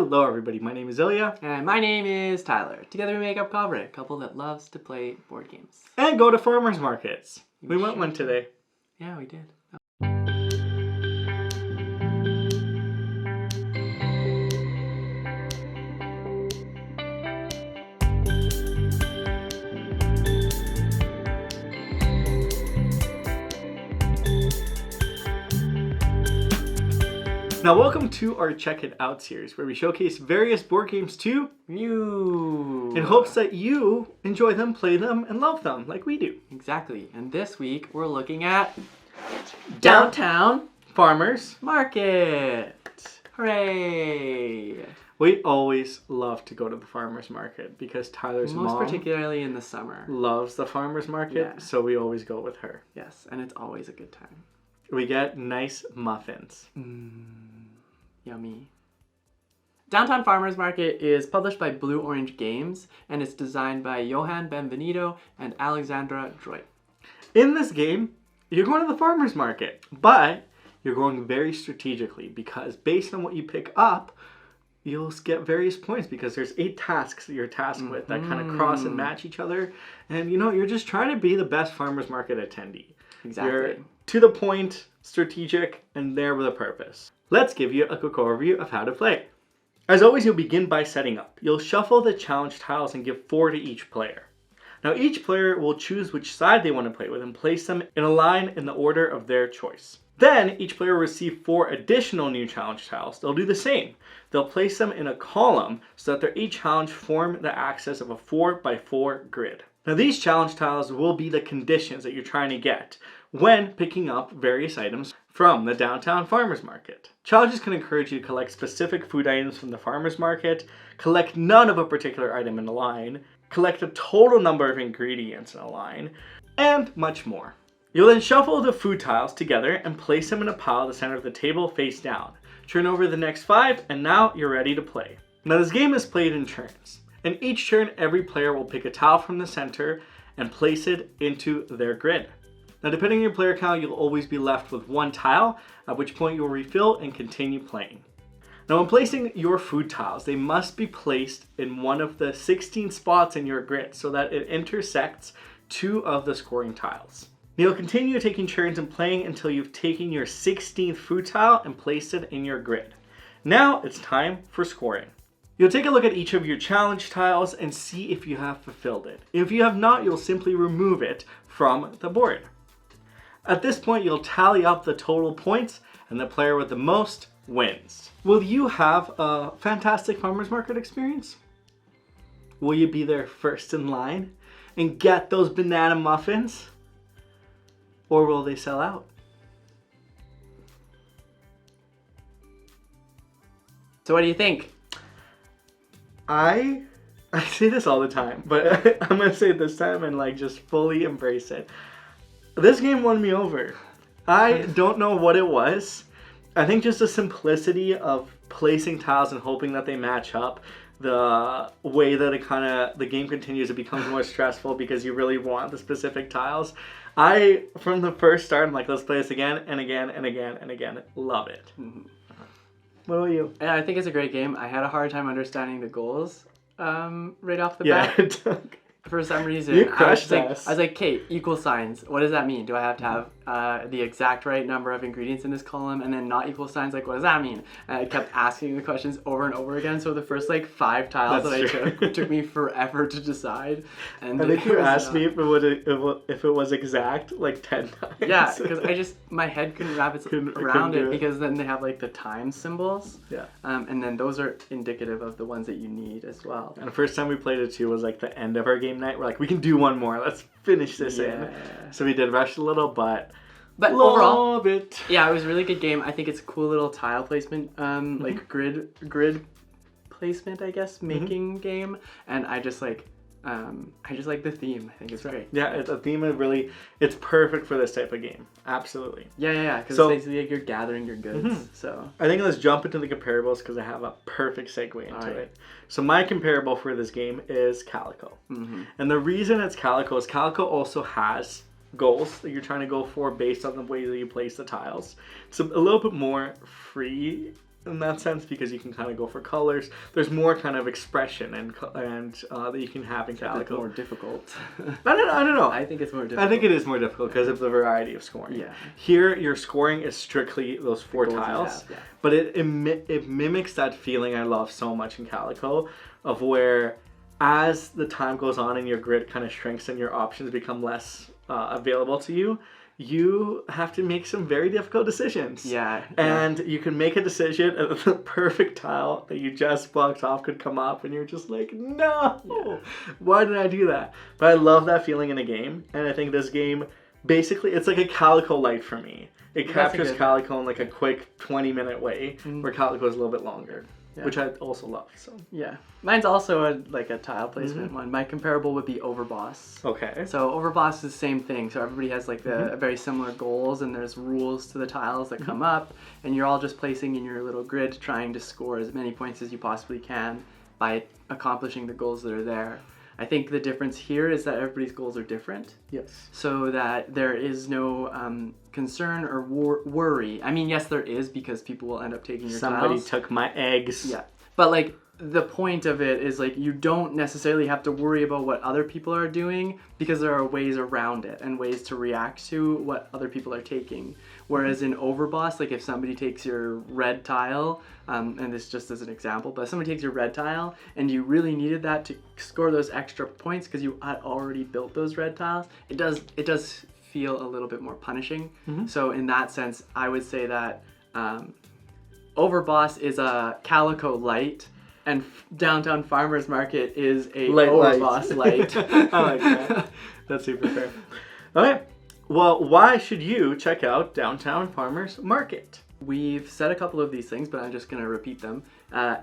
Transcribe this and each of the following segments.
Hello everybody, my name is Ilya. And my name is Tyler. Together we make up kovray, a couple that loves to play board games. And go to farmers markets. We went one today. Yeah, we did. Now welcome to our Check It Out series, where we showcase various board games to you in hopes that you enjoy them, play them, and love them like we do. Exactly. And this week we're looking at Downtown Farmers Market. Hooray! We always love to go to the farmers market because Tyler's Most mom particularly in the summer. loves the farmers market, Yeah. so we always go with her. Yes, and it's always a good time. We get nice muffins. Yummy. Downtown Farmers Market is published by Blue Orange Games and it's designed by Johan Benvenuto and Alexandre Droit. In this game, you're going to the farmer's market, but you're going very strategically because based on what you pick up, you'll get various points because there's 8 tasks that you're tasked with that kind of cross and match each other. And you're just trying to be the best farmer's market attendee. Exactly. You're to the point, strategic, and there with a purpose. Let's give you a quick overview of how to play. As always, you'll begin by setting up. You'll shuffle the challenge tiles and give 4 to each player. Now each player will choose which side they want to play with and place them in a line in the order of their choice. Then each player will receive 4 additional new challenge tiles. They'll do the same. They'll place them in a column so that each challenge form the axis of a 4x4 grid. Now these challenge tiles will be the conditions that you're trying to get when picking up various items from the downtown farmers market. Challenges can encourage you to collect specific food items from the farmers market, collect none of a particular item in a line, collect a total number of ingredients in a line, and much more. You'll then shuffle the food tiles together and place them in a pile at the center of the table face down. Turn over the next 5 and now you're ready to play. Now this game is played in turns. In each turn, every player will pick a tile from the center and place it into their grid. Now depending on your player count, you'll always be left with 1 tile, at which point you'll refill and continue playing. Now when placing your food tiles, they must be placed in one of the 16 spots in your grid so that it intersects 2 of the scoring tiles. You'll continue taking turns and playing until you've taken your 16th food tile and placed it in your grid. Now it's time for scoring. You'll take a look at each of your challenge tiles and see if you have fulfilled it. If you have not, you'll simply remove it from the board. At this point, you'll tally up the total points and the player with the most wins. Will you have a fantastic farmers market experience? Will you be there first in line and get those banana muffins? Or will they sell out? So what do you think? I say this all the time, but I'm gonna say it this time and just fully embrace it. This game won me over. I don't know what it was. I think just the simplicity of placing tiles and hoping that they match up. The way that the game continues, it becomes more stressful because you really want the specific tiles. From the first start, I'm like, let's play this again and again and again and again. Love it. What about you? Yeah, I think it's a great game. I had a hard time understanding the goals right off the bat. Yeah, it took. For some reason, You crushed us. I was like, Kate, equal signs. What does that mean? Do I have to have the exact right number of ingredients in this column and then not equal signs? Like, what does that mean? And I kept asking the questions over and over again. So the first 5 tiles That's that I took me forever to decide. And I think you asked me if it was exact 10 times. Yeah, because my head couldn't wrap around it because then they have the time symbols. Yeah. And then those are indicative of the ones that you need as well. And the first time we played it too was the end of our game night. We're like, we can do one more. Let's finish this in. So we did rush a little, but overall, love it. Yeah, it was a really good game. I think it's a cool little tile placement, grid placement, I guess, making game. And I just like the theme. I think it's great. Yeah, it's a theme of it's perfect for this type of game. Absolutely. Yeah, because it's basically you're gathering your goods. So I think let's jump into the comparables because I have a perfect segue into it. So my comparable for this game is Calico. And the reason it's Calico is Calico also has goals that you're trying to go for based on the way that you place the tiles. It's a little bit more free in that sense because you can kind of go for colors. There's more kind of expression and that you can have in It's Calico. more difficult. I don't know. I think it's more difficult. I think it is more difficult because of the variety of scoring. Yeah. Here, your scoring is strictly those 4 goals you tiles, have, yeah. but it mimics that feeling I love so much in Calico of where as the time goes on and your grid kind of shrinks and your options become less available to you, you have to make some very difficult decisions. Yeah. And you can make a decision and the perfect tile that you just blocked off could come up and you're just like, no, why did I do that? But I love that feeling in a game. And I think this game, basically, it's like a Calico light for me. It captures Calico in like a quick 20-minute way where Calico is a little bit longer. Yeah. Which I also love. So yeah, mine's also a tile placement one. My comparable would be Overboss. Okay. So Overboss is the same thing. So everybody has like the very similar goals, and there's rules to the tiles that come up, and you're all just placing in your little grid, trying to score as many points as you possibly can by accomplishing the goals that are there. I think the difference here is that everybody's goals are different. Yes. So that there is no concern or worry. I mean, yes, there is because people will end up taking your tiles. Somebody took my eggs. Yeah. But like the point of it is like you don't necessarily have to worry about what other people are doing because there are ways around it and ways to react to what other people are taking. Whereas in Overboss, like if somebody takes your red tile, and this just as an example, but if somebody takes your red tile and you really needed that to score those extra points because you had already built those red tiles, it does feel a little bit more punishing. So in that sense, I would say that Overboss is a Calico light, and Downtown Farmers Market is a Overboss light. I like that. That's super fair. Okay. Well, why should you check out Downtown Farmers Market? We've said a couple of these things, but I'm just going to repeat them.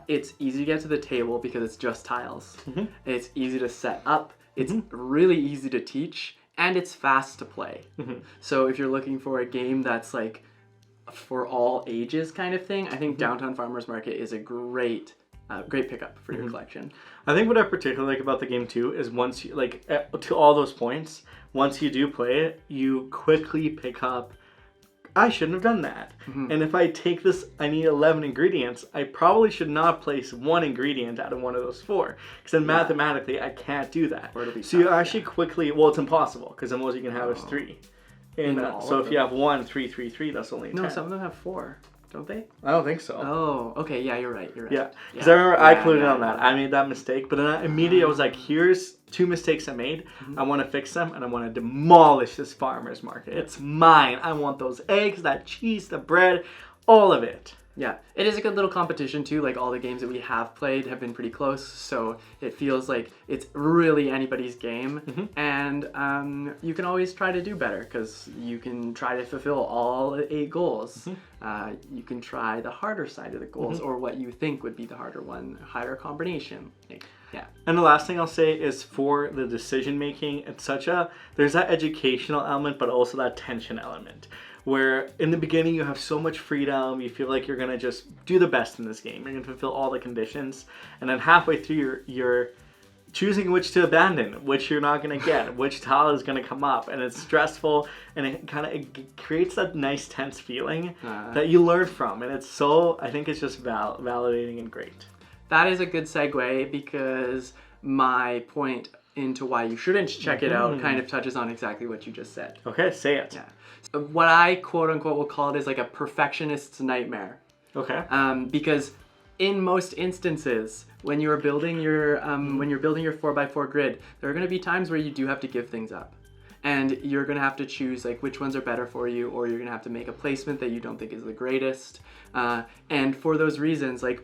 It's easy to get to the table because it's just tiles. It's easy to set up. It's really easy to teach, and it's fast to play. So if you're looking for a game that's like for all ages kind of thing, I think Downtown Farmers Market is a great pickup for your collection. I think what I particularly like about the game too is once you to all those points, once you do play it, you quickly pick up, I shouldn't have done that. And if I take this, I need 11 ingredients, I probably should not place 1 ingredient out of one of those 4. Because then mathematically, I can't do that. So you actually quickly, well, it's impossible because the most you can have is 3. So if you have 1, 3, 3, 3, that's only 10. No, some of them have 4. Don't they? I don't think so. Oh, okay. Yeah, you're right. Yeah, because I remember I clued in on that. I made that mistake, but then immediately I was like, here's 2 mistakes I made. I want to fix them, and I want to demolish this farmer's market. It's mine. I want those eggs, that cheese, the bread, all of it. Yeah, it is a good little competition too. Like all the games that we have played have been pretty close, so it feels like it's really anybody's game. And you can always try to do better because you can try to fulfill all 8 goals. You can try the harder side of the goals or what you think would be the harder one, higher combination. Yeah. And the last thing I'll say is for the decision making, there's that educational element, but also that tension element. Where in the beginning you have so much freedom, you feel like you're going to just do the best in this game. You're going to fulfill all the conditions. And then halfway through you're choosing which to abandon, which you're not going to get, which tile is going to come up. And it's stressful and it creates that nice tense feeling that you learn from. And I think it's just validating and great. That is a good segue because my point into why you shouldn't check it out kind of touches on exactly what you just said. Okay, say it. Yeah. So what I quote unquote will call it is like a perfectionist's nightmare. Okay. Because in most instances, when you're building your 4x4 grid, there are going to be times where you do have to give things up. And you're going to have to choose like which ones are better for you, or you're going to have to make a placement that you don't think is the greatest. And for those reasons, like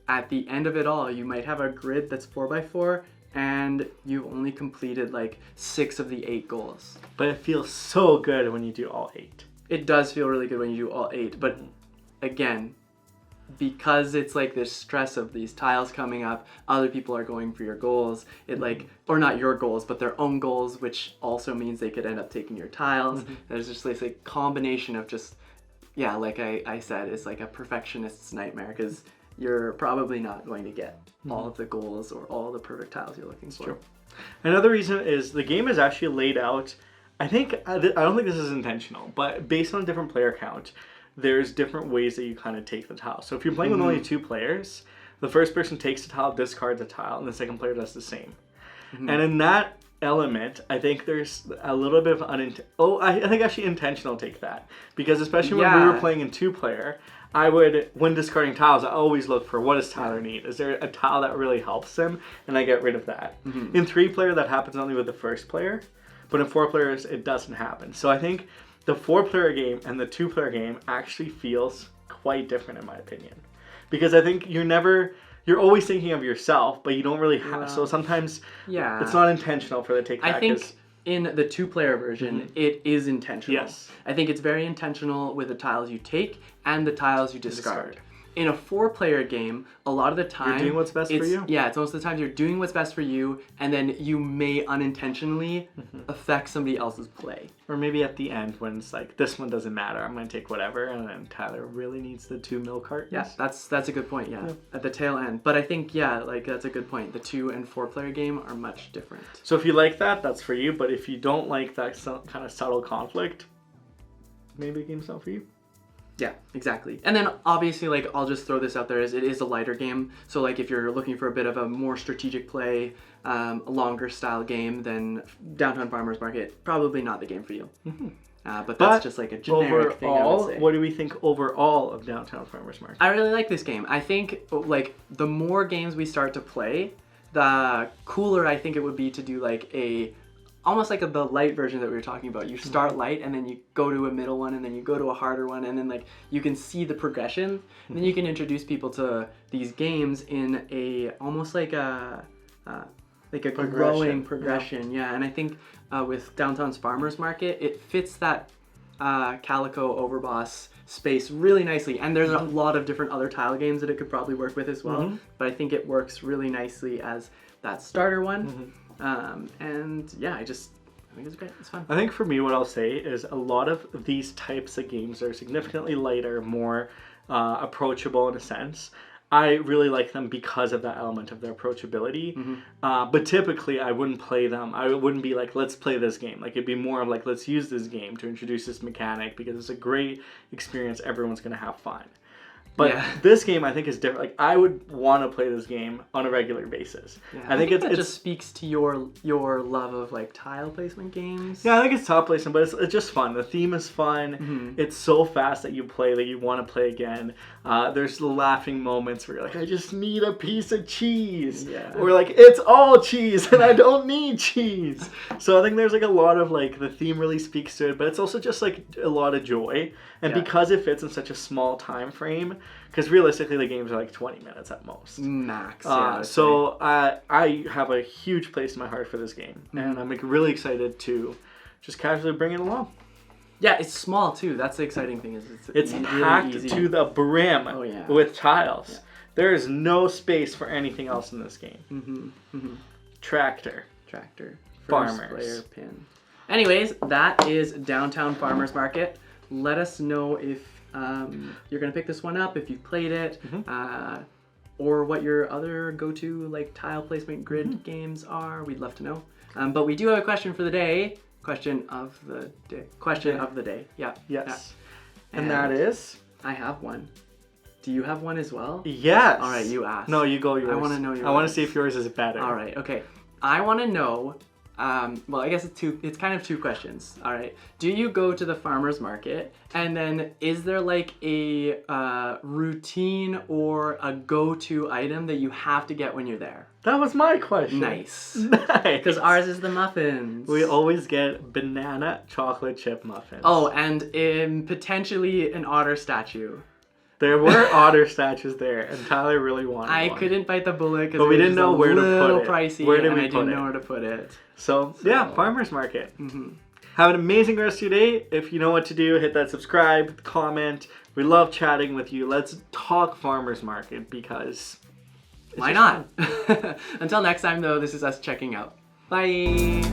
at the end of it all, you might have a grid that's 4x4 and you've only completed like 6 of the 8 goals. But it feels so good when you do all 8. It does feel really good when you do all 8, but again, because it's like this stress of these tiles coming up, other people are going for your goals, or not your goals, but their own goals, which also means they could end up taking your tiles. There's just this like combination of just, like I said, it's like a perfectionist's nightmare because you're probably not going to get all of the goals or all the perfect tiles you're looking for. True. Another reason is the game is actually laid out, I don't think this is intentional, but based on a different player count, there's different ways that you kind of take the tile. So if you're playing with only 2 players, the first person takes a tile, discards a tile, and the second player does the same. And in that element, I think there's a little bit of I think actually intentional take that. Because especially when we were playing in 2-player, I would, when discarding tiles, I always look for what does Tyler need? Is there a tile that really helps him? And I get rid of that. In 3-player, that happens only with the first player. But in 4 players, it doesn't happen. So I think the 4-player game and the 2-player game actually feels quite different in my opinion. Because I think you're always thinking of yourself, but you don't really have. So sometimes it's not intentional for the take back. I think in the 2-player version, it is intentional. Yes. I think it's very intentional with the tiles you take and the tiles you discard. In a 4-player game, a lot of the time... You're doing what's best for you. Yeah, it's most of the time you're doing what's best for you, and then you may unintentionally affect somebody else's play. Or maybe at the end when it's like, this one doesn't matter, I'm going to take whatever, and then Tyler really needs the 2 milk cartons. Yeah, that's a good point, at the tail end. But I think, that's a good point. The 2 and 4-player game are much different. So if you like that, that's for you, but if you don't like that kind of subtle conflict, maybe the game's not for you. Yeah, exactly. And then obviously, I'll just throw this out there, it is a lighter game. So if you're looking for a bit of a more strategic play, a longer style game, then Downtown Farmers Market, probably not the game for you. But that's just a generic thing I would say. What do we think overall of Downtown Farmers Market? I really like this game. I think the more games we start to play, the cooler I think it would be to do almost the light version that we were talking about. You start light and then you go to a middle one and then you go to a harder one and then you can see the progression. And then you can introduce people to these games in a almost like a growing progression. Yeah, and I think with Downtown's Farmers Market, it fits that Calico Overboss space really nicely. And there's a lot of different other tile games that it could probably work with as well. But I think it works really nicely as that starter one. And yeah, I think it's great. It's fun. I think for me, what I'll say is a lot of these types of games are significantly lighter, more approachable in a sense. I really like them because of that element of their approachability. But typically, I wouldn't play them. I wouldn't be like, let's play this game. It'd be more of let's use this game to introduce this mechanic because it's a great experience. Everyone's going to have fun. But this game, I think, is different. I would want to play this game on a regular basis. Yeah, I think it just speaks to your love of tile placement games. Yeah, I think it's tile placement, but it's just fun. The theme is fun. It's so fast that you play that you want to play again. There's the laughing moments where you're like, I just need a piece of cheese. Yeah. Or it's all cheese and I don't need cheese. So I think there's a lot of the theme really speaks to it, but it's also just a lot of joy. And because it fits in such a small time frame, because realistically the games are 20 minutes at most. Max. So I have a huge place in my heart for this game. And I'm really excited to just casually bring it along. Yeah, it's small too. That's the exciting thing. It's packed really to the brim with tiles. Yeah. There is no space for anything else in this game. Tractor. Farmers. First player pin. Anyways, that is Downtown Farmers Market. Let us know if you're going to pick this one up, if you've played it, or what your other go-to tile placement grid games are. We'd love to know. But we do have a question for the day. Question of the day. Yeah. Yes. Yeah. And that is? I have one. Do you have one as well? Yes. All right, you ask. No, you go yours. I want to know yours. I want to see if yours is better. All right, okay. I want to know... well, I guess it's kind of 2 questions. All right. Do you go to the farmer's market and then is there a routine or a go-to item that you have to get when you're there? That was my question. Nice. Because ours is the muffins. We always get banana chocolate chip muffins. Oh, and potentially an otter statue. There were otter statues there, and Tyler really wanted one. I couldn't bite the bullet because we didn't know where to put it. A little pricey, where did and we I didn't know where to put it. So yeah, farmers market. Have an amazing rest of your day. If you know what to do, hit that subscribe, comment. We love chatting with you. Let's talk farmers market because why not? Until next time, though, this is us checking out. Bye.